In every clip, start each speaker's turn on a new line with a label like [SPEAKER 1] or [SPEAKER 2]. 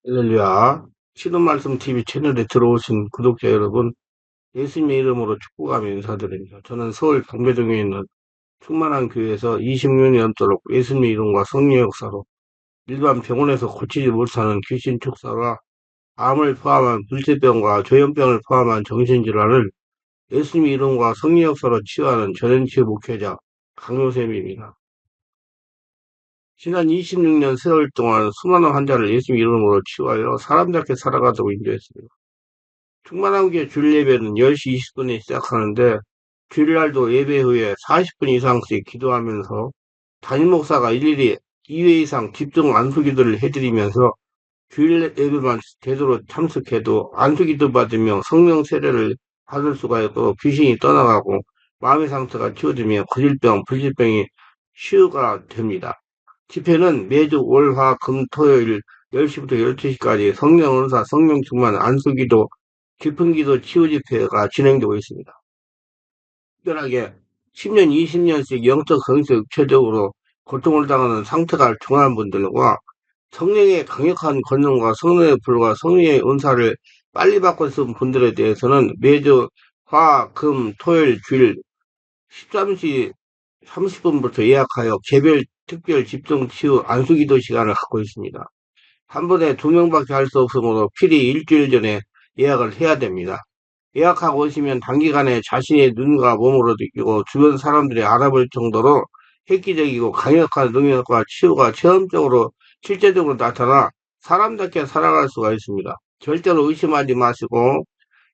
[SPEAKER 1] 할렐루야. 신은 말씀 TV 채널에 들어오신 구독자 여러분, 예수님의 이름으로 축복하며 인사드립니다. 저는 서울 방배동에 있는 충만한 교회에서 20년이 넘도록 예수님의 이름과 성령의 역사로 일반 병원에서 고치지 못하는 귀신 축사와 암을 포함한 불치병과 조현병을 포함한 정신질환을 예수님의 이름과 성령의 역사로 치유하는 전현치 목회자 강요쌤입니다. 지난 26년 세월 동안 수많은 환자를 예수님 이름으로 치유하여 사람답게 살아가도록 인도했습니다. 충만한교회 주일 예배는 10시 20분에 시작하는데 주일날도 예배 후에 40분 이상씩 기도하면서 담임 목사가 일일이 2회 이상 집중 안수기도를 해드리면서 주일 예배만 제대로 참석해도 안수기도 받으며 성령 세례를 받을 수가 있고 귀신이 떠나가고 마음의 상처가 치워지며 거질병, 불질병이 치유가 됩니다. 집회는 매주 월, 화, 금, 토요일 10시부터 12시까지 성령 은사, 성령 충만, 안수기도, 깊은 기도 치유 집회가 진행되고 있습니다. 특별하게 10년, 20년씩 영적, 성적, 육체적으로 고통을 당하는 상태가 중한 분들과 성령의 강력한 권능과 성령의 불과 성령의 은사를 빨리 받고 있는 분들에 대해서는 매주 화, 금, 토요일, 주일 13시 30분부터 예약하여 개별 특별 집중 치유 안수기도 시간을 갖고 있습니다. 한 번에 2명밖에 할 수 없으므로 필히 일주일 전에 예약을 해야 됩니다. 예약하고 오시면 단기간에 자신의 눈과 몸으로 느끼고 주변 사람들이 알아볼 정도로 획기적이고 강력한 능력과 치유가 체험적으로 실제적으로 나타나 사람답게 살아갈 수가 있습니다. 절대로 의심하지 마시고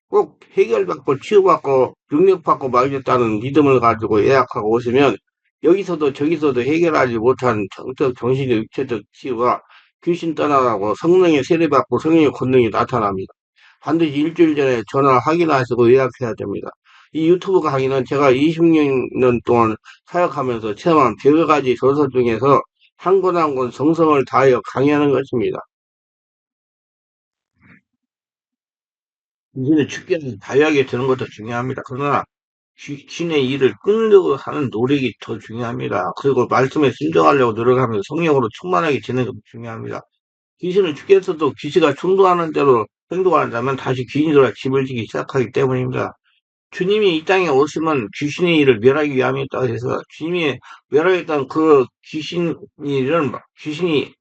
[SPEAKER 1] 꼭 해결받고 치유받고 능력받고 말겠다는 믿음을 가지고 예약하고 오시면 여기서도 저기서도 해결하지 못한 정적, 정신적, 육체적 치유가 귀신 떠나가고 성령의 세례받고 성령의 권능이 나타납니다. 반드시 일주일 전에 전화 확인하시고 예약해야 됩니다. 이 유튜브 강의는 제가 20년 동안 사역하면서 체험한 100여 가지 저서 중에서 한 권 한 권 정성을 다하여 강의하는 것입니다. 이제는 축제는 다양하게 되는 것도 중요합니다. 그러나 귀신의 일을 끊으려고 하는 노력이 더 중요합니다. 그리고 말씀에 순종하려고 노력하면서 성령으로 충만하게 지는 것도 중요합니다. 귀신을 죽겠어도 귀신가 충동하는 대로 행동한다면 다시 귀신들과 집을 지기 시작하기 때문입니다. 주님이 이 땅에 오시면 귀신의 일을 멸하기 위함이었다고 해서 주님이 멸하겠다는 그 귀신이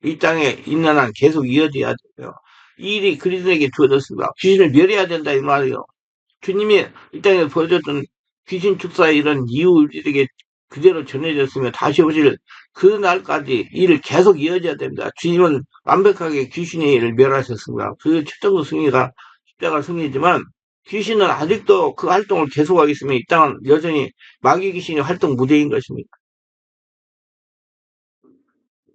[SPEAKER 1] 이 땅에 있는 한 계속 이어져야 돼요. 이 일이 그리스도에게 주어졌습니다. 귀신을 멸해야 된다 이 말이에요. 주님이 이 땅에 보여줬던 귀신 축사의 이런 이유들에게 그대로 전해졌으며 다시 오실 그 날까지 일을 계속 이어져야 됩니다. 주님은 완벽하게 귀신의 일을 멸하셨습니다. 그 최종적 승리가 십자가 승리지만 귀신은 아직도 그 활동을 계속하고 있으며 이 땅은 여전히 마귀 귀신의 활동 무대인 것입니다.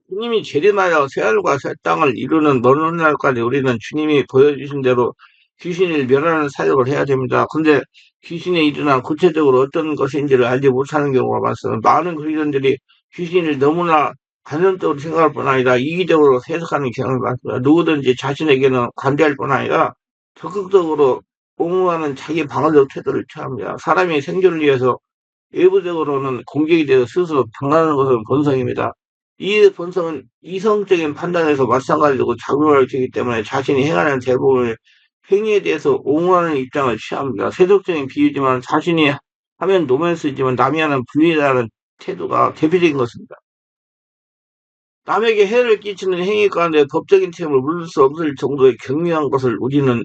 [SPEAKER 1] 주님이 재림하여 새하늘과 새 땅을 이루는 먼 날까지 우리는 주님이 보여주신 대로 귀신을 멸하는 사역을 해야 됩니다. 근데 귀신이 일어난 구체적으로 어떤 것인지를 알지 못하는 경우가 많습니다. 많은 그리스도인들이 귀신을 너무나 관념적으로 생각할 뿐 아니라 이기적으로 해석하는 경우가 많습니다. 누구든지 자신에게는 관대할 뿐 아니라 적극적으로 옹호하는 자기 방어적 태도를 취합니다. 사람의 생존을 위해서 외부적으로는 공격이 되어 스스로 당하는 것은 본성입니다. 이 본성은 이성적인 판단에서 마찬가지로 작용을 주기 때문에 자신이 행하는 대부분의 행위에 대해서 옹호하는 입장을 취합니다. 세속적인 비유지만 자신이 하면 노면스지만 남이 하는 불리하다는 태도가 대표적인 것입니다. 남에게 해를 끼치는 행위 가운데 법적인 책임을 물을 수 없을 정도의 경미한 것을 우리는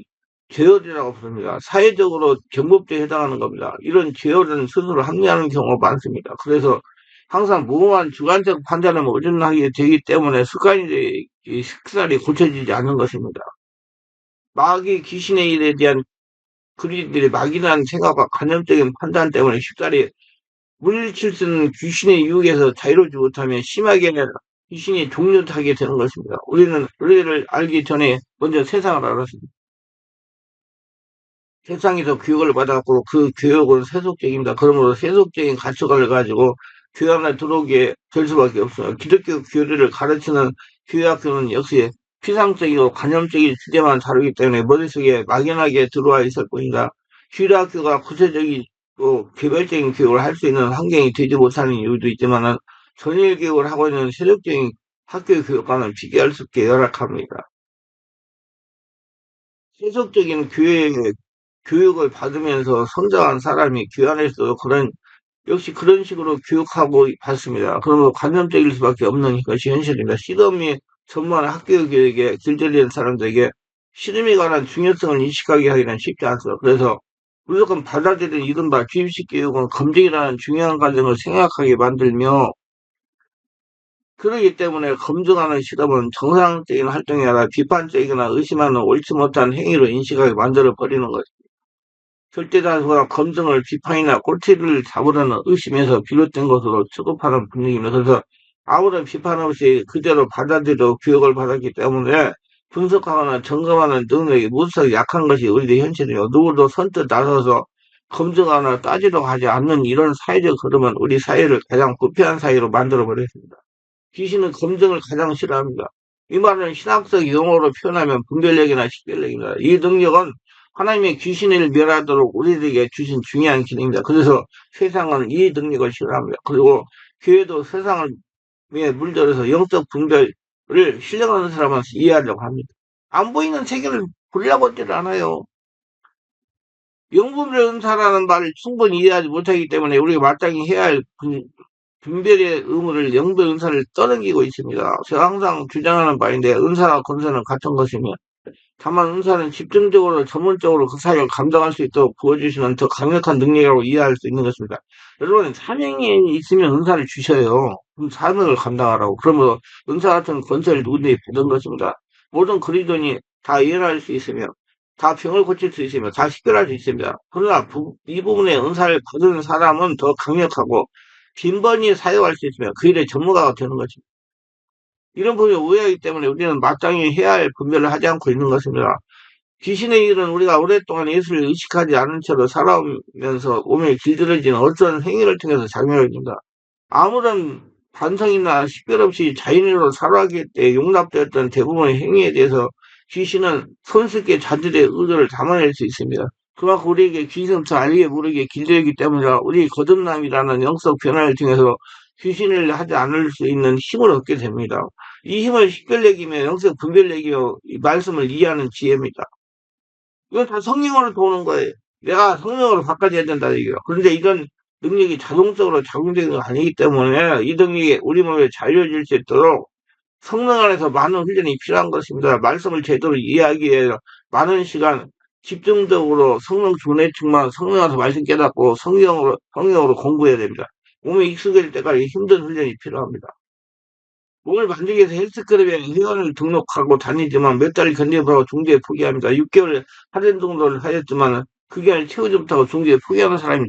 [SPEAKER 1] 죄업이라고 부릅니다. 사회적으로 경법죄에 해당하는 겁니다. 이런 죄업은 스스로 합리하는 경우가 많습니다. 그래서 항상 무모한 주관적 판단에 의존하게 되기 때문에 식살이 고쳐지지 않는 것입니다. 마귀 귀신의 일에 대한 그리들의 막연한 생각과 관념적인 판단 때문에 쉽사리 물리칠 수 있는 귀신의 유혹에서 자유롭지 못하면 심하게 귀신이 종료하게 되는 것입니다. 우리는 의를 알기 전에 먼저 세상을 알았습니다. 세상에서 교육을 받았고 그 교육은 세속적입니다. 그러므로 세속적인 가치관을 가지고 교회 안에 들어오게 될 수밖에 없어요. 기독교 교리를 가르치는 교회학교는 역시 피상적이고 관념적인 주제만 다루기 때문에 머릿속에 막연하게 들어와 있을 뿐이다. 주일학교가 구체적이고 개별적인 교육을 할 수 있는 환경이 되지 못하는 이유도 있지만은 전일 교육을 하고 있는 세속적인 학교 교육과는 비교할 수 없게 열악합니다. 세속적인 교육을 받으면서 성장한 사람이 교회 안에서 역시 그런 식으로 교육하고 받습니다. 그러면 관념적일 수밖에 없는 것이 현실입니다. 씨름이 전무한 학교 교육에 길들이는 사람들에게 씨름에 관한 중요성을 인식하게 하기는 쉽지 않습니다. 그래서 무조건 받아들이는 이른바 주입식 교육은 검증이라는 중요한 과정을 생각하게 만들며, 그러기 때문에 검증하는 실험은 정상적인 활동이 아니라 비판적이거나 의심하는 옳지 못한 행위로 인식하게 만들어 버리는 것입니다. 절대다수가 검증을 비판이나 꼴찌를 잡으려는 의심에서 비롯된 것으로 취급하는 분위기입니다. 그래서 아무런 비판 없이 그대로 받아들여 교육을 받았기 때문에 분석하거나 점검하는 능력이 무수하게 약한 것이 우리의 현실이에요. 누구도 선뜻 나서서 검증하거나 따지려고 하지 않는 이런 사회적 흐름은 우리 사회를 가장 부패한 사회로 만들어 버렸습니다. 귀신은 검증을 가장 싫어합니다. 이 말은 신학적 용어로 표현하면 분별력이나 식별력입니다. 이 능력은 하나님의 귀신을 멸하도록 우리들에게 주신 중요한 기능입니다. 그래서 세상은 이 능력을 싫어합니다. 그리고 교회도 세상을 에 물들어서 영적 분별을 신뢰하는 사람은 이해하려고 합니다. 안 보이는 세계를 보려고 하지 않아요. 영분별 은사라는 말을 충분히 이해하지 못하기 때문에 우리가 마땅히 해야 할 분별의 의무를 영별 은사를 떠넘기고 있습니다. 제가 항상 주장하는 바인데 은사와 권세는 같은 것이며, 다만 은사는 집중적으로 전문적으로 그 사역을 감당할 수 있도록 부어주시는 더 강력한 능력이라고 이해할 수 있는 것입니다. 여러분, 사명이 있으면 은사를 주셔요. 그럼 사명을 감당하라고. 그러면 은사 같은 권세를 누구든지 받은 것입니다. 모든 그리스도인이 다 예언할 수 있으며, 다 병을 고칠 수 있으며, 다 식별할 수 있습니다. 그러나 이 부분에 은사를 받은 사람은 더 강력하고 빈번히 사용할 수 있으며 그 일의 전문가가 되는 것입니다. 이런 부분이 오해하기 때문에 우리는 마땅히 해야 할 분별을 하지 않고 있는 것입니다. 귀신의 일은 우리가 오랫동안 예수를 의식하지 않은 채로 살아오면서 몸에 길들여진 어떤 행위를 통해서 작용합니다. 아무런 반성이나 식별 없이 자연으로 살아가기 때문에 용납되었던 대부분의 행위에 대해서 귀신은 손쉽게 자들의 의도를 담아낼 수 있습니다. 그만큼 우리에게 귀신부터 알게 모르게 길들이기 때문이라 우리 거듭남이라는 영적 변화를 통해서 귀신을 하지 않을 수 있는 힘을 얻게 됩니다. 이 힘을 식별내기며 영적 분별내기며 이 말씀을 이해하는 지혜입니다. 이건 다 성령으로 도는 거예요. 내가 성령으로 바꿔줘야 된다 이거예요. 그런데 이런 능력이 자동적으로 작용되는 건 아니기 때문에 이 능력이 우리 몸에 잘 이어질 수 있도록 성령 안에서 많은 훈련이 필요한 것입니다. 말씀을 제대로 이해하기 위해 많은 시간 집중적으로 성령 주내충만 성령 안에서 말씀 깨닫고 성령으로 공부해야 됩니다. 몸에 익숙해질 때까지 힘든 훈련이 필요합니다. 몸을 만들기 위해서 헬스클럽에 회원을 등록하고 다니지만 몇 달을 견뎌보라고 중도에 포기합니다. 6개월 할인 정도를 하였지만 그게 아니라 채우지 못하고 중도에 포기하는 사람이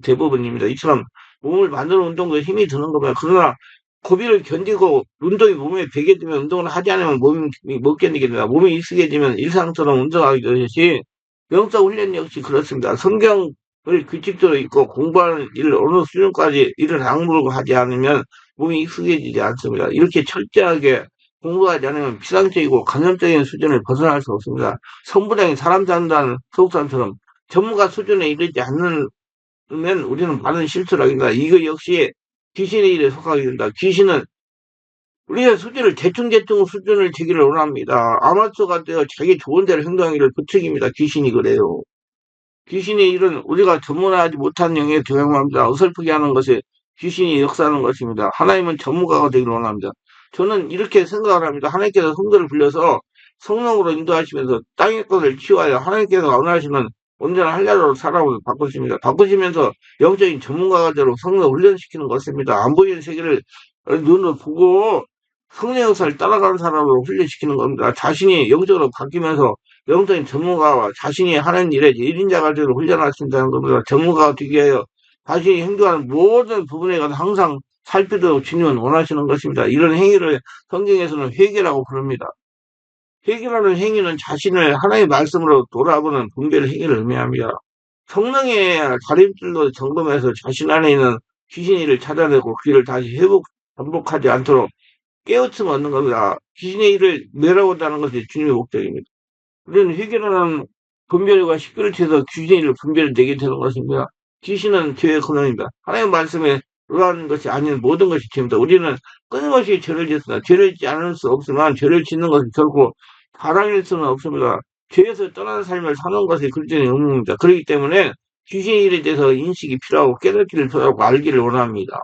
[SPEAKER 1] 대부분입니다. 이처럼 몸을 만드는 운동도 힘이 드는 겁니다. 그러나 고비를 견디고 운동이 몸에 배게 되면 운동을 하지 않으면 몸이 못 견디게 됩니다. 몸이 익숙해지면 일상처럼 운동하게 되듯이 영적 훈련 역시 그렇습니다. 성경을 규칙적으로 읽고 공부하는 일을 어느 수준까지 이를 악물고 하지 않으면 몸이 익숙해지지 않습니다. 이렇게 철저하게 공부하지 않으면 피상적이고 감염적인 수준을 벗어날 수 없습니다. 성부장이 사람 산다는 소속사처럼 전문가 수준에 이르지 않으면 우리는 많은 실수를 하게 됩니다. 이거 역시 귀신의 일에 속하게 된다. 귀신은 우리의 수준을 대충대충 수준을 되기를 원합니다. 아마추어가 되어 자기 좋은 대로 행동하기를 부추깁니다. 귀신이 그래요. 귀신의 일은 우리가 전문화하지 못한 영역에 적용합니다. 어설프게 하는 것이 귀신이 역사하는 것입니다. 하나님은 전문가가 되기를 원합니다. 저는 이렇게 생각을 합니다. 하나님께서 성도를 불려서 성령으로 인도하시면서 땅의 것을 치워야 하나님께서 원하시는 온전한 한나라로 살아오를 바꾸십니다. 바꾸시면서 영적인 전문가가 되도록 성령을 훈련시키는 것입니다. 안 보이는 세계를 눈으로 보고 성령 역사를 따라가는 사람으로 훈련시키는 겁니다. 자신이 영적으로 바뀌면서 영적인 전문가와 자신이 하는 일에 일인자가 되도록 훈련하신다는 겁니다. 전문가가 되기 위하여 자신이 행동하는 모든 부분에 가서 항상 살피도록 주님은 원하시는 것입니다. 이런 행위를 성경에서는 회개라고 부릅니다. 회개라는 행위는 자신을 하나님의 말씀으로 돌아보는 분별 행위를 의미합니다. 성령의 가림줄로 점검해서 자신 안에 있는 귀신이를 찾아내고 그 일을 다시 반복하지 않도록 깨우침 얻는 겁니다. 귀신의 일을 멸하고자 것이 주님의 목적입니다. 우리는 회개라는 분별과 식별을 통해서 귀신의 일을 분별내게 되는 것입니다. 귀신은 죄의 근원입니다. 하나님의 말씀에 의한 것이 아닌 모든 것이 죄입니다. 우리는 끊임없이 죄를 짓습니다. 죄를 짓지 않을 수 없지만 죄를 짓는 것은 결코 바람일 수는 없습니다. 죄에서 떠나는 삶을 사는 것이 그리스도인의 의무입니다. 그렇기 때문에 귀신의 일에 대해서 인식이 필요하고 깨닫기를 필요하고 알기를 원합니다.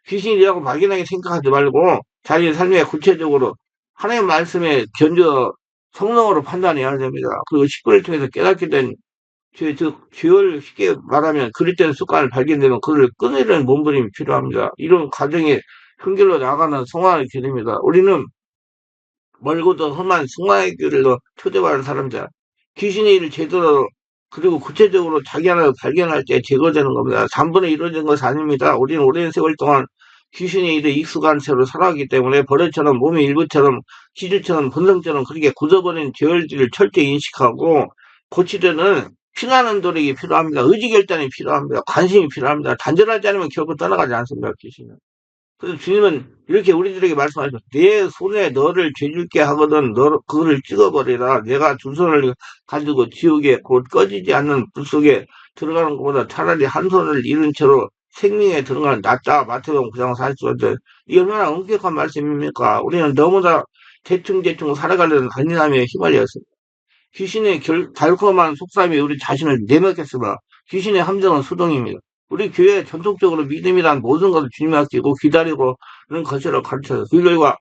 [SPEAKER 1] 귀신이라고 막연하게 생각하지 말고 자기의 삶에 구체적으로 하나님의 말씀에 견져 성령으로 판단해야 됩니다. 그리고 식구를 통해서 깨닫게 된 즉 죄를 쉽게 말하면 그릇된 습관을 발견되면 그를 끊으려는 몸부림이 필요합니다. 이런 과정에 한결로 나가는 성화의 길입니다. 우리는 멀고도 험한 성화의 길을 초대받은 사람들, 귀신의 일을 제대로 그리고 구체적으로 자기 하나 발견할 때 제거되는 겁니다. 단번에 이루어진 것이 아닙니다. 우리는 오랜 세월 동안 귀신의 일에 익숙한 채로 살아왔기 때문에 버릇처럼 몸의 일부처럼 기질처럼 본성처럼 그렇게 굳어버린 죄들을 철저히 인식하고 고치려는 피나는 노력이 필요합니다. 의지결단이 필요합니다. 관심이 필요합니다. 단절하지 않으면 결코 떠나가지 않습니다. 귀신은. 그래서 주님은 이렇게 우리들에게 말씀하셨죠. 내 손에 너를 죄짓게 하거든 그거를 찍어버리라. 내가 두 손을 가지고 지옥에 곧 꺼지지 않는 불 속에 들어가는 것보다 차라리 한 손을 잃은 채로 생명에 들어가는 낫다. 마태복음 9장 40절. 이 얼마나 엄격한 말씀입니까? 우리는 너무나 대충 살아가려는 간인함에 휘말렸습니다. 귀신의 달콤한 속삭임이 우리 자신을 내먹겠으나 귀신의 함정은 수동입니다. 우리 교회 전통적으로 믿음이란 모든 것을 주님에 맡기고 기다리고는 것이라고 가르쳐요. 그 결과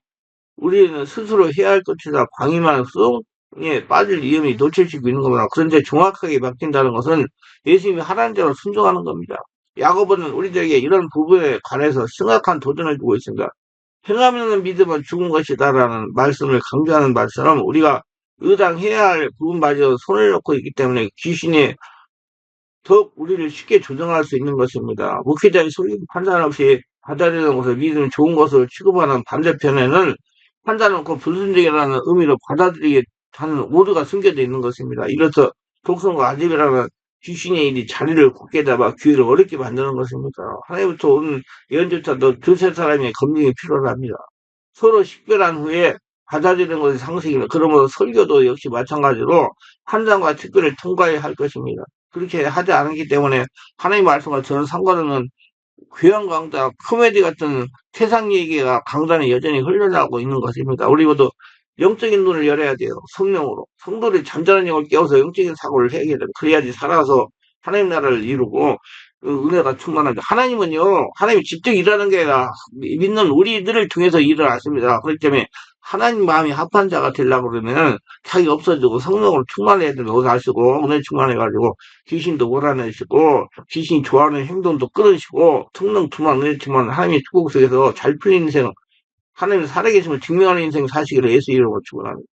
[SPEAKER 1] 우리는 스스로 해야 할 것이다. 방임한 수동에 빠질 위험이 노출시키고 있는 겁니다. 그런데 정확하게 맡긴다는 것은 예수님이 하라는 대로 순종하는 겁니다. 야고보는 우리들에게 이런 부분에 관해서 심각한 도전을 주고 있습니다. 행하면 믿음은 죽은 것이다라는 말씀을 강조하는 말처럼 우리가 의당해야 할 부분마저 손을 놓고 있기 때문에 귀신이 더욱 우리를 쉽게 조정할 수 있는 것입니다. 목회자의 소리 판단 없이 받아들이는 것을 믿음 좋은 것으로 취급하는 반대편에는 판단 없고 불순종이라는 의미로 받아들이게 하는 오류가 숨겨져 있는 것입니다. 이로써 독선과 아집이라는 귀신의 일이 자리를 굳게 잡아 기회를 어렵게 만드는 것입니다. 하나님부터 온 예언조차도 두세 사람의 검증이 필요합니다. 서로 식별한 후에 받아들이는 것이 상식입니다. 그러므로 설교도 역시 마찬가지로 판단과 특별을 통과해야 할 것입니다. 그렇게 하지 않기 때문에 하나님 말씀과 저는 상관없는 교양 강좌, 코미디 같은 세상 얘기가 강단에 여전히 흘러나오고 있는 것입니다. 우리 모두 영적인 눈을 열어야 돼요. 성령으로. 성도들이 잠자는 영을 깨워서 영적인 사고를 해야 돼요. 그래야지 살아서 하나님 나라를 이루고 그 은혜가 충만합니다. 하나님은요, 하나님이 직접 일하는 게 아니라 믿는 우리들을 통해서 일을 하십니다. 그렇기 때문에 하나님 마음이 합한 자가 되려고 그러면 자기가 없어지고 성령으로 충만해야 된다고 하시고 은혜 충만해가지고 귀신도 몰아내시고 귀신이 좋아하는 행동도 끊으시고 성령 충만 은혜 충만 하나님의 축복 속에서 잘 풀린 인생 하나님 살아계심을 증명하는 인생 사시기를 예수 이름으로 축원합니다.